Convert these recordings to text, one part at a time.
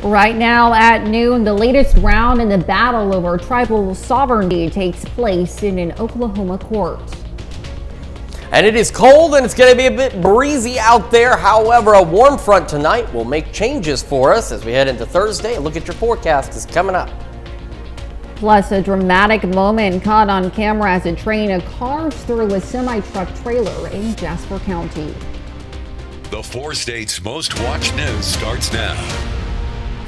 Right now at noon, the latest round in the battle over tribal sovereignty takes place in an Oklahoma court. And it is cold and it's going to be a bit breezy out there. However, a warm front tonight will make changes for us as we head into Thursday. A look at your forecast is coming up. Plus, a dramatic moment caught on camera as a train cars through a semi-truck trailer in Jasper County. The 4 states' most watched news starts now.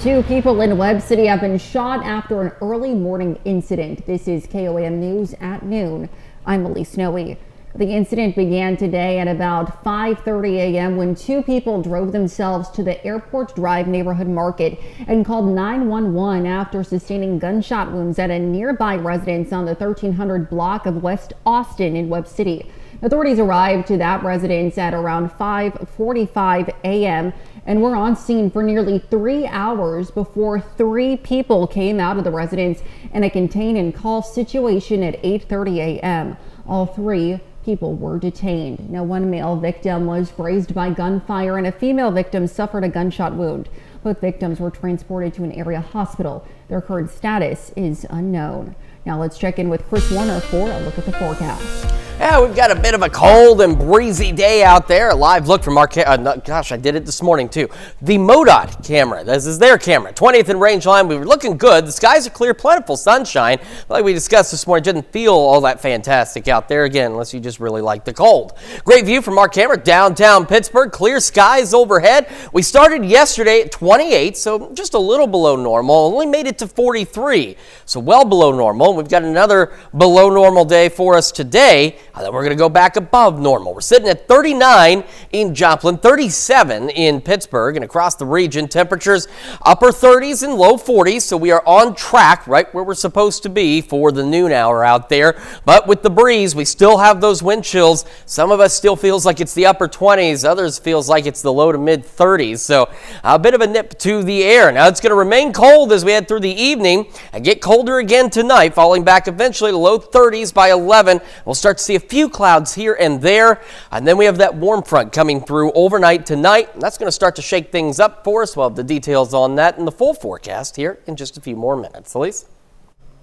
2 people in Webb City have been shot after an early morning incident. This is KOAM News at noon. I'm Elise Snowy. The incident began today at about 5:30 a.m. when 2 people drove themselves to the Airport Drive neighborhood market and called 911 after sustaining gunshot wounds at a nearby residence on the 1300 block of West Austin in Webb City. Authorities arrived to that residence at around 5:45 a.m. and were on scene for nearly 3 hours before 3 people came out of the residence in a contain and call situation at 8:30 a.m. All 3 people were detained. Now, 1 male victim was grazed by gunfire and a female victim suffered a gunshot wound. Both victims were transported to an area hospital. Their current status is unknown. Now let's check in with Chris Warner for a look at the forecast. Yeah, we've got a bit of a cold and breezy day out there. A live look from our gosh, I did it this morning too. The MoDOT camera. This is their camera. 20th and range line. We were looking good. The skies are clear, plentiful sunshine. Like we discussed this morning, it didn't feel all that fantastic out there again, unless you just really like the cold. Great view from our camera downtown Pittsburgh. Clear skies overhead. We started yesterday at 28, so just a little below normal. Only made it to 43, so well below normal. We've got another below normal day for us today. Then we're going to go back above normal. We're sitting at 39 in Joplin, 37 in Pittsburgh, and across the region, temperatures upper 30s and low 40s. So we are on track right where we're supposed to be for the noon hour out there. But with the breeze, we still have those wind chills. Some of us still feels like it's the upper 20s. Others feels like it's the low to mid 30s. So a bit of a nip to the air. Now it's going to remain cold as we head through the evening and get colder again tonight, falling back eventually to low 30s by 11. We'll start to see a few clouds here and there, and then we have that warm front coming through overnight tonight, and that's going to start to shake things up for us. We'll have the details on that in the full forecast here in just a few more minutes. Elise?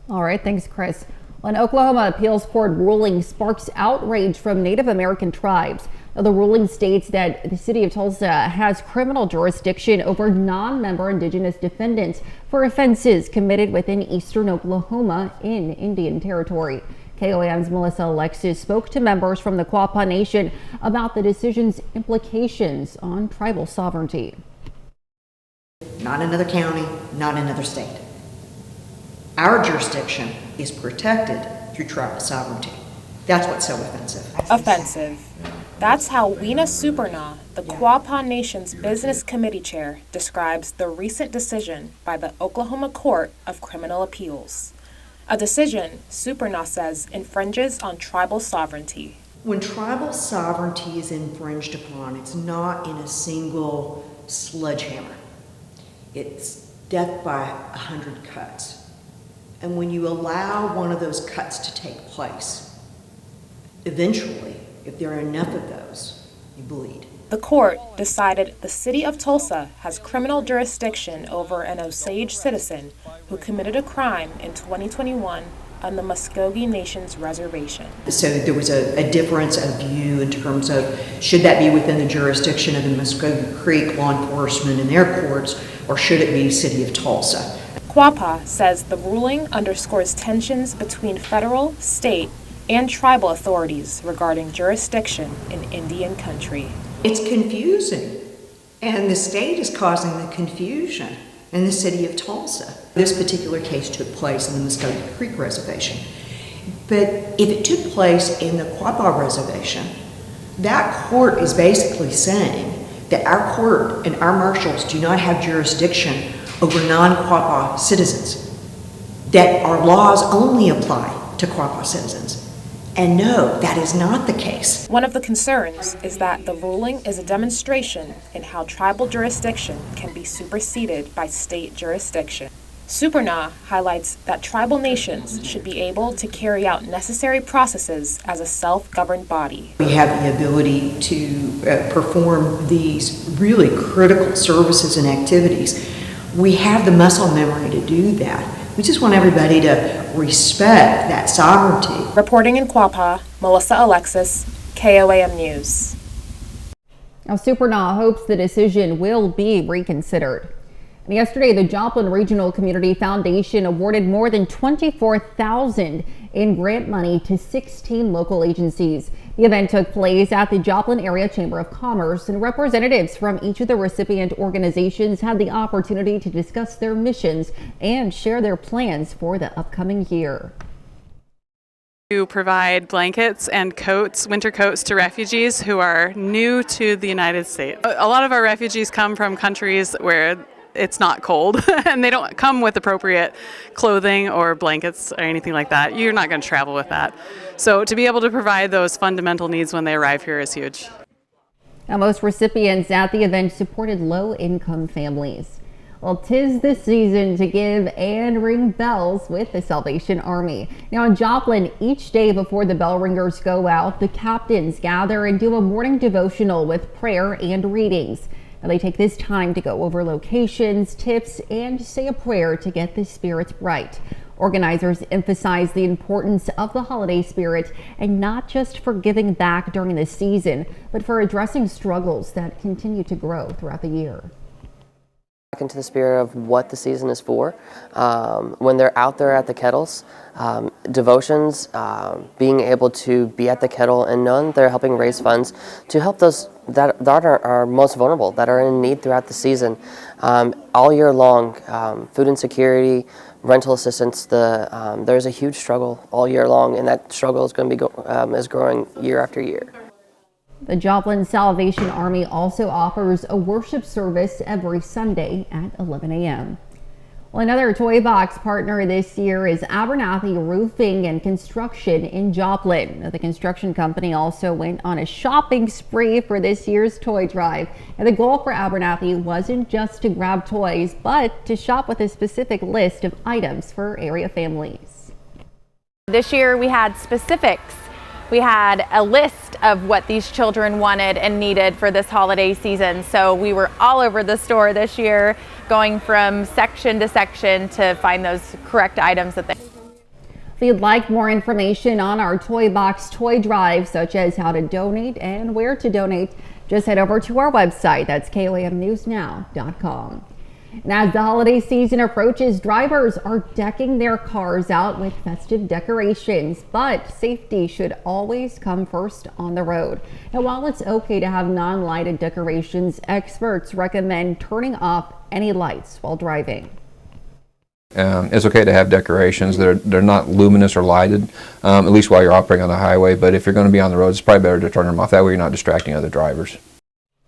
All right, thanks, Chris. An Oklahoma appeals court ruling sparks outrage from Native American tribes. Now, the ruling states that the city of Tulsa has criminal jurisdiction over non-member Indigenous defendants for offenses committed within eastern Oklahoma in Indian Territory. KOAM's Melissa Alexis spoke to members from the Quapaw Nation about the decision's implications on tribal sovereignty. Not another county, not another state. Our jurisdiction is protected through tribal sovereignty. That's what's so offensive. Offensive. That's how Weena Supernaw, the Quapaw Nation's Business Committee Chair, describes the recent decision by the Oklahoma Court of Criminal Appeals. A decision, Supernaw says, infringes on tribal sovereignty. When tribal sovereignty is infringed upon, it's not in a single sledgehammer. It's death by 100 cuts. And when you allow one of those cuts to take place, eventually, if there are enough of those, you bleed. The court decided the city of Tulsa has criminal jurisdiction over an Osage citizen who committed a crime in 2021 on the Muskogee Nation's reservation. So there was a difference of view in terms of should that be within the jurisdiction of the Muskogee Creek law enforcement and their courts, or should it be city of Tulsa? Quapaw says the ruling underscores tensions between federal, state, and tribal authorities regarding jurisdiction in Indian country. It's confusing, and the state is causing the confusion in the city of Tulsa. This particular case took place in the Muskogee Creek Reservation. But if it took place in the Quapaw Reservation, that court is basically saying that our court and our marshals do not have jurisdiction over non-Quapaw citizens, that our laws only apply to Quapaw citizens. And no, that is not the case. One of the concerns is that the ruling is a demonstration in how tribal jurisdiction can be superseded by state jurisdiction. Supernaw highlights that tribal nations should be able to carry out necessary processes as a self-governed body. We have the ability to perform these really critical services and activities We have the muscle memory to do that. We just want everybody to respect that sovereignty. Reporting in Quapaw, Melissa Alexis, KOAM News. Now, SuperNaw hopes the decision will be reconsidered. And yesterday, the Joplin Regional Community Foundation awarded more than $24,000 in grant money to 16 local agencies. The event took place at the Joplin Area Chamber of Commerce, and representatives from each of the recipient organizations had the opportunity to discuss their missions and share their plans for the upcoming year. To provide blankets and coats, winter coats, to refugees who are new to the United States. A lot of our refugees come from countries where it's not cold and they don't come with appropriate clothing or blankets or anything like that. You're not going to travel with that. So to be able to provide those fundamental needs when they arrive here is huge. Now, most recipients at the event supported low-income families. Well, 'tis the season to give and ring bells with the Salvation Army. Now in Joplin, each day before the bell ringers go out, the captains gather and do a morning devotional with prayer and readings. Now they take this time to go over locations, tips, and say a prayer to get the spirits bright. Organizers emphasize the importance of the holiday spirit, and not just for giving back during the season, but for addressing struggles that continue to grow throughout the year. Into the spirit of what the season is for. When they're out there at the kettles, devotions, being able to be at the kettle and knowing they're helping raise funds to help those that are most vulnerable, that are in need throughout the season. All year long, food insecurity, rental assistance, there's a huge struggle all year long, and that struggle is going to be is growing year after year. The Joplin Salvation Army also offers a worship service every Sunday at 11 a.m. Well, another Toy Box partner this year is Abernathy Roofing and Construction in Joplin. The construction company also went on a shopping spree for this year's toy drive. And the goal for Abernathy wasn't just to grab toys, but to shop with a specific list of items for area families. This year we had specifics. We had a list of what these children wanted and needed for this holiday season. So we were all over the store this year, going from section to section to find those correct items that they. If you'd like more information on our Toy Box toy drive, such as how to donate and where to donate, just head over to our website. That's KOAMnewsnow.com. And as the holiday season approaches, drivers are decking their cars out with festive decorations, but safety should always come first on the road. Now, while it's okay to have non-lighted decorations, experts recommend turning off any lights while driving. It's okay to have decorations. They're not luminous or lighted, at least while you're operating on the highway, but if you're going to be on the road, it's probably better to turn them off. That way you're not distracting other drivers.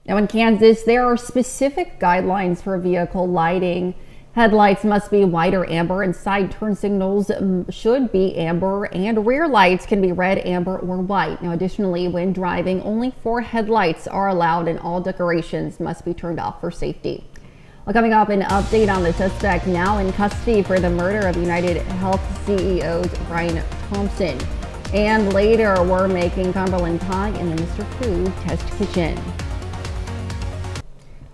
Now in Kansas, there are specific guidelines for vehicle lighting. Headlights must be white or amber, and side turn signals should be amber, and rear lights can be red, amber, or white. Now additionally, when driving, only 4 headlights are allowed, and all decorations must be turned off for safety. Well, coming up, an update on the suspect now in custody for the murder of United Health CEO Brian Thompson. And later, we're making Cumberland pie in the Mr. Food Test Kitchen.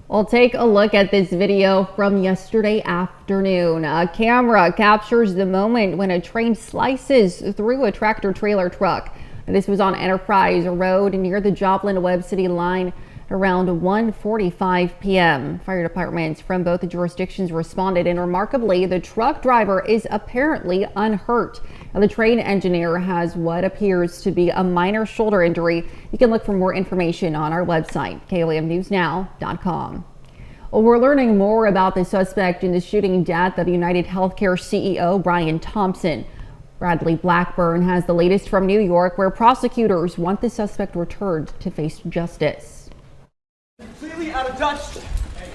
We'll take a look at this video from yesterday afternoon. A camera captures the moment when a train slices through a tractor-trailer truck. This was on Enterprise Road near the Joplin-Webb City line around 1:45 p.m. Fire departments from both jurisdictions responded, and remarkably, the truck driver is apparently unhurt. Now, the train engineer has what appears to be a minor shoulder injury. You can look for more information on our website, KOAMnewsnow.com. Well, we're learning more about the suspect in the shooting death of United Healthcare CEO Brian Thompson. Bradley Blackburn has the latest from New York, where prosecutors want the suspect returned to face justice. Completely out of touch,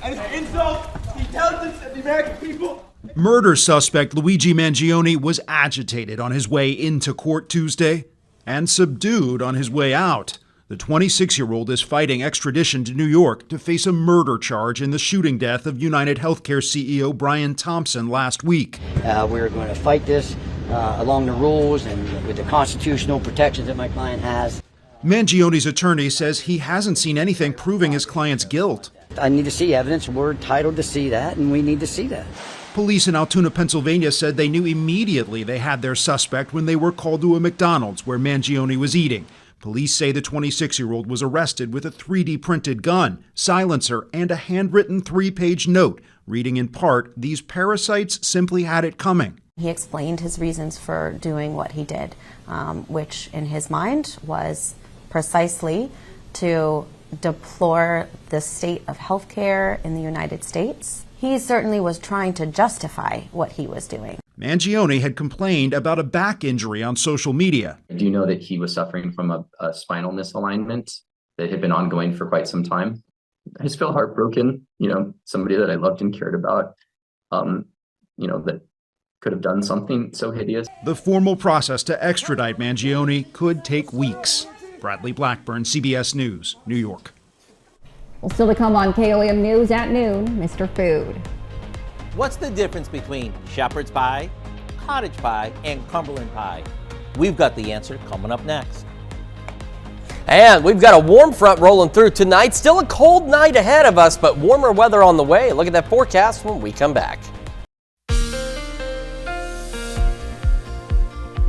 and it's an insult to the intelligence of the American people. Murder suspect Luigi Mangione was agitated on his way into court Tuesday and subdued on his way out. The 26-year-old is fighting extradition to New York to face a murder charge in the shooting death of United Healthcare CEO Brian Thompson last week. We're going to fight this along the rules and with the constitutional protections that my client has. Mangione's attorney says he hasn't seen anything proving his client's guilt. I need to see evidence. We're entitled to see that, and we need to see that. Police in Altoona, Pennsylvania said they knew immediately they had their suspect when they were called to a McDonald's where Mangione was eating. Police say the 26-year-old was arrested with a 3D printed gun, silencer, and a handwritten 3-page note, reading in part, "These parasites simply had it coming." He explained his reasons for doing what he did, which in his mind was precisely to deplore the state of healthcare in the United States. He certainly was trying to justify what he was doing. Mangione had complained about a back injury on social media. I do know that he was suffering from a spinal misalignment that had been ongoing for quite some time. I just feel heartbroken, somebody that I loved and cared about, that could have done something so hideous. The formal process to extradite Mangione could take weeks. Bradley Blackburn, CBS News, New York. Well, still to come on KOAM News at noon, Mr. Food. What's the difference between shepherd's pie, cottage pie, and Cumberland pie? We've got the answer coming up next. And we've got a warm front rolling through tonight. Still a cold night ahead of us, but warmer weather on the way. Look at that forecast when we come back.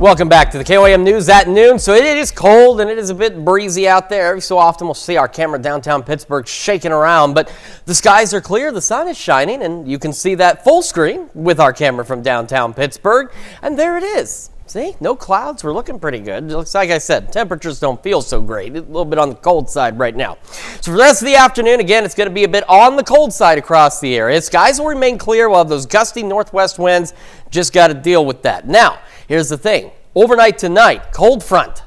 Welcome back to the KOAM News at noon. So it is cold and it is a bit breezy out there. Every so often we'll see our camera downtown Pittsburgh shaking around, but the skies are clear, the sun is shining, and you can see that full screen with our camera from downtown Pittsburgh. And there it is. See, no clouds. We're looking pretty good. Looks like I said, temperatures don't feel so great. A little bit on the cold side right now. So for the rest of the afternoon, again, it's going to be a bit on the cold side across the area. Skies will remain clear while those gusty northwest winds, just got to deal with that. Now, here's the thing. Overnight tonight, cold front.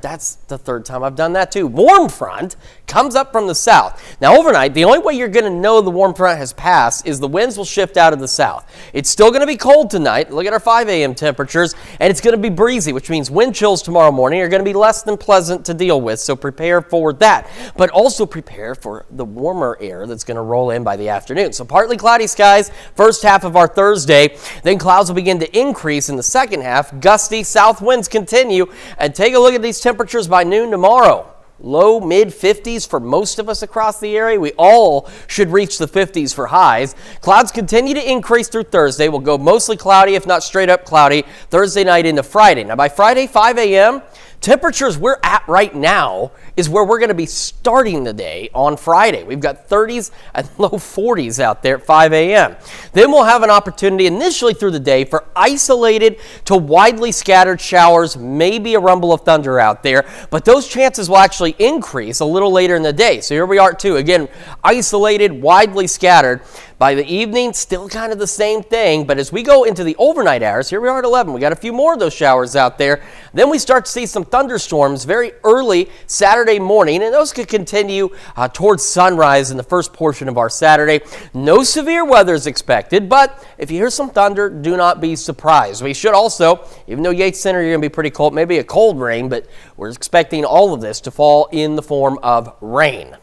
That's the third time I've done that too. Warm front comes up from the south. Now overnight, the only way you're going to know the warm front has passed is the winds will shift out of the south. It's still going to be cold tonight. Look at our 5 a.m. temperatures, and it's going to be breezy, which means wind chills tomorrow morning are going to be less than pleasant to deal with. So prepare for that, but also prepare for the warmer air that's going to roll in by the afternoon. So partly cloudy skies first half of our Thursday, then clouds will begin to increase in the second half. Gusty south winds continue, and take a look at these temperatures by noon tomorrow. Low mid 50s for most of us across the area. We all should reach the 50s for highs. Clouds continue to increase through Thursday. We'll go mostly cloudy, if not straight up cloudy, Thursday night into Friday. Now by Friday, 5 a.m., temperatures we're at right now is where we're going to be starting the day on Friday. We've got 30s and low 40s out there at 5 a.m. Then we'll have an opportunity initially through the day for isolated to widely scattered showers, maybe a rumble of thunder out there, but those chances will actually increase a little later in the day. So here we are too, again, isolated, widely scattered. By the evening, still kind of the same thing, but as we go into the overnight hours, here we are at 11, we got a few more of those showers out there. Then we start to see some thunderstorms very early Saturday morning, and those could continue towards sunrise in the first portion of our Saturday. No severe weather is expected, but if you hear some thunder, do not be surprised. We should also, even though Yates Center, you're going to be pretty cold, maybe a cold rain, but we're expecting all of this to fall in the form of rain.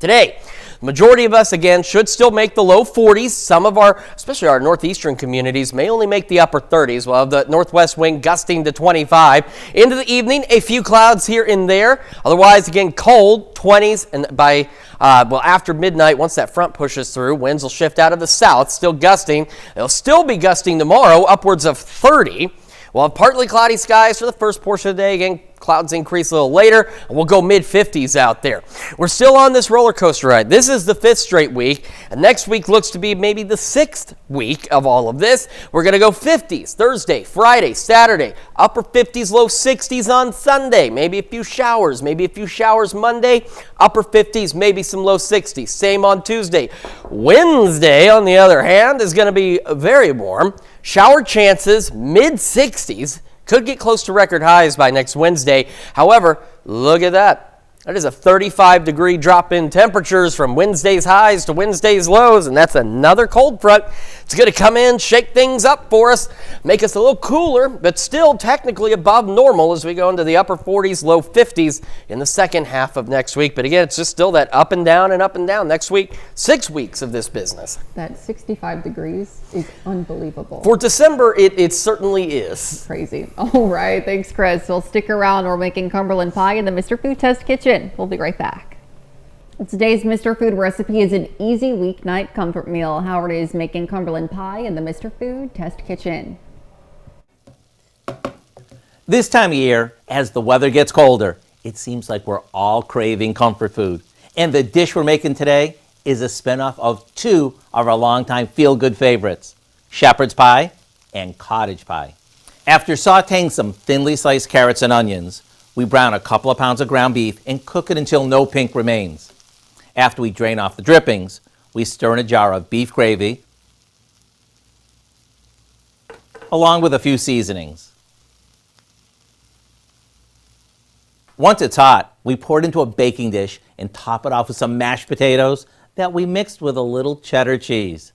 Today, the majority of us, again, should still make the low 40s. Some of our, especially our northeastern communities, may only make the upper 30s. We'll have the northwest wind gusting to 25. Into the evening, a few clouds here and there. Otherwise, again, cold, 20s. And by, after midnight, once that front pushes through, winds will shift out of the south, still gusting. They'll still be gusting tomorrow, upwards of 30. We'll have partly cloudy skies for the first portion of the day. Again, clouds increase a little later, and we'll go mid-50s out there. We're still on this roller coaster ride. This is the 5th straight week, and next week looks to be maybe the 6th week of all of this. We're going to go 50s Thursday, Friday, Saturday, upper 50s, low 60s on Sunday. Maybe a few showers, Monday, upper 50s, maybe some low 60s. Same on Tuesday. Wednesday, on the other hand, is going to be very warm. Shower chances, mid-60s. Could get close to record highs by next Wednesday. However, look at that. That is a 35-degree drop in temperatures from Wednesday's highs to Wednesday's lows, and that's another cold front. It's going to come in, shake things up for us, make us a little cooler, but still technically above normal as we go into the upper 40s, low 50s in the second half of next week. But again, it's just still that up and down and up and down. Next week, 6 weeks of this business. That 65 degrees is unbelievable. For December, it certainly is. Crazy. All right. Thanks, Chris. We'll stick around. We're making Cumberland pie in the Mr. Food Test kitchen. We'll be right back. Today's Mr. Food recipe is an easy weeknight comfort meal. Howard is making Cumberland pie in the Mr. Food Test Kitchen. This time of year, as the weather gets colder, it seems like we're all craving comfort food. And the dish we're making today is a spinoff of two of our longtime feel-good favorites, shepherd's pie and cottage pie. After sauteing some thinly sliced carrots and onions, we brown a couple of pounds of ground beef and cook it until no pink remains. After we drain off the drippings, we stir in a jar of beef gravy, along with a few seasonings. Once it's hot, we pour it into a baking dish and top it off with some mashed potatoes that we mixed with a little cheddar cheese.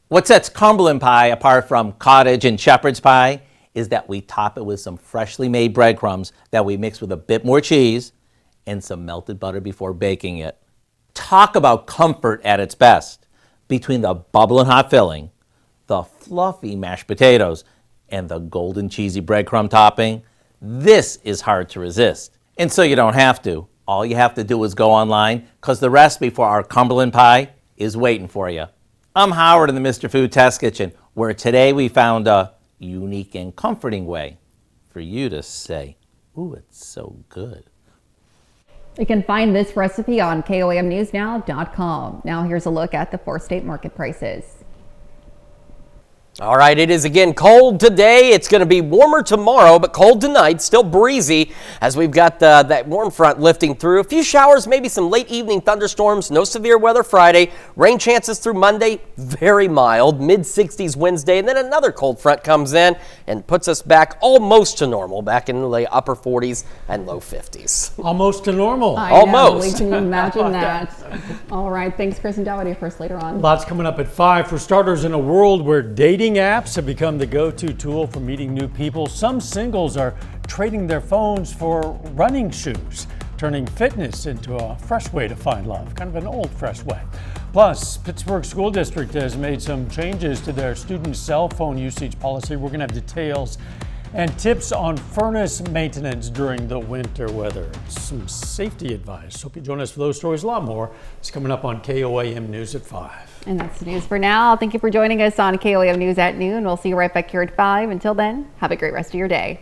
What sets Cumberland pie apart from cottage and shepherd's pie is that we top it with some freshly made breadcrumbs that we mix with a bit more cheese and some melted butter before baking it. Talk about comfort at its best. Between the bubbling hot filling, the fluffy mashed potatoes, and the golden cheesy breadcrumb topping, this is hard to resist. And so you don't have to. All you have to do is go online, because the recipe for our Cumberland pie is waiting for you. I'm Howard in the Mr. Food Test Kitchen, where today we found a unique and comforting way for you to say, "Ooh, it's so good." You can find this recipe on KOAMNewsNow.com. Now here's a look at the 4-state market prices. All right, it is again cold today. It's going to be warmer tomorrow, but cold tonight, still breezy as we've got that warm front lifting through. A few showers, maybe some late evening thunderstorms, no severe weather Friday. Rain chances through Monday, very mild, mid-60s Wednesday, and then another cold front comes in and puts us back almost to normal, back in the upper 40s and low 50s. Almost to normal. I Almost. know, can you imagine that? All right, thanks, Chris and Doherty. First later on. Lots coming up at 5. For starters, in a world where dating apps have become the go-to tool for meeting new people, some singles are trading their phones for running shoes, turning fitness into a fresh way to find love, kind of an old, fresh way. Plus, Pittsburgh School District has made some changes to their student cell phone usage policy. We're going to have details and tips on furnace maintenance during the winter weather. Some safety advice. Hope you join us for those stories. A lot more. It's coming up on KOAM News at 5. And that's the news for now. Thank you for joining us on KOAM News at noon. We'll see you right back here at 5. Until then, have a great rest of your day.